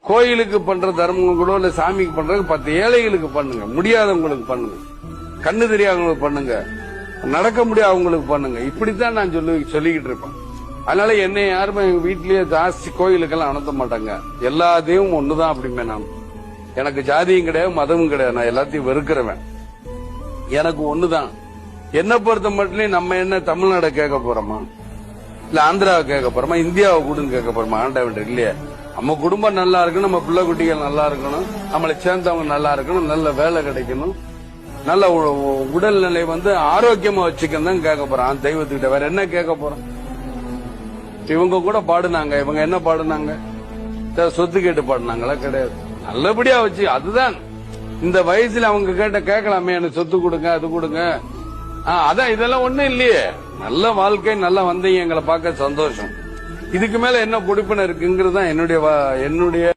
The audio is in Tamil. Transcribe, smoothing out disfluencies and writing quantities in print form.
கோயிலுக்கு பண்ற தர்மங்களோ இல்ல சாமிக்கு பண்றது 10 ஏழைகளுக்கு பண்ணுங்க, முடியாதவங்களுக்கு பண்ணுங்க, கண்ணு தெரியாதவங்களுக்கு பண்ணுங்க, நடக்க முடியாதவங்களுக்கு பண்ணுங்க. இப்படித்தான் நான் சொல்லிக்கிட்டு இருப்பேன். அதனால என்னை யாருமே எங்க வீட்லயே ஜாஸ்தி கோயிலுக்கெல்லாம் அனுப்ப மாட்டாங்க. எல்லா தெய்வமும் ஒண்ணுதான் அப்படிமே. நான் எனக்கு ஜாதியும் கிடையாது, மதமும் கிடையாது. நான் எல்லாத்தையும் வெறுக்கிறவன். எனக்கு ஒண்ணுதான். என்ன பொறுத்த மட்டும் நம்ம என்ன தமிழ்நாடு கேட்க போறோமா, இல்ல ஆந்திராவை கேட்க போறோமா, இந்தியாவை கூடன்னு கேட்க போறோமா? ஆண்டவன் இல்லையே. நம்ம குடும்பம் நல்லா இருக்கணும், நம்ம பிள்ளை குட்டிகள் நல்லா இருக்கணும், நம்மளை சேர்ந்தவங்க நல்லா இருக்கணும், நல்ல வேலை கிடைக்கணும், நல்ல உடல்நிலை ஆரோக்கியமா வச்சுக்கணும் தான் கேட்க போறான் தெய்வத்துக்கிட்ட. வேற என்ன கேட்க போறோம்? இவங்க கூட பாடுனாங்க. இவங்க என்ன பாடுனாங்க? சொத்து கேட்டு பாடுனாங்களா? கிடையாது. நல்லபடியா வச்சு, அதுதான் இந்த வயசுல அவங்க கேட்கலாமே, எனக்கு சொத்து கொடுங்க, அது கொடுங்க. அதான் இதெல்லாம் ஒண்ணும் இல்லையே. நல்ல வாழ்க்கை, நல்லா வந்தீங்க, எங்களை பார்க்க சந்தோஷம். இதுக்கு மேல என்ன கொடுப்பின இருக்குங்கிறது தான் என்னுடைய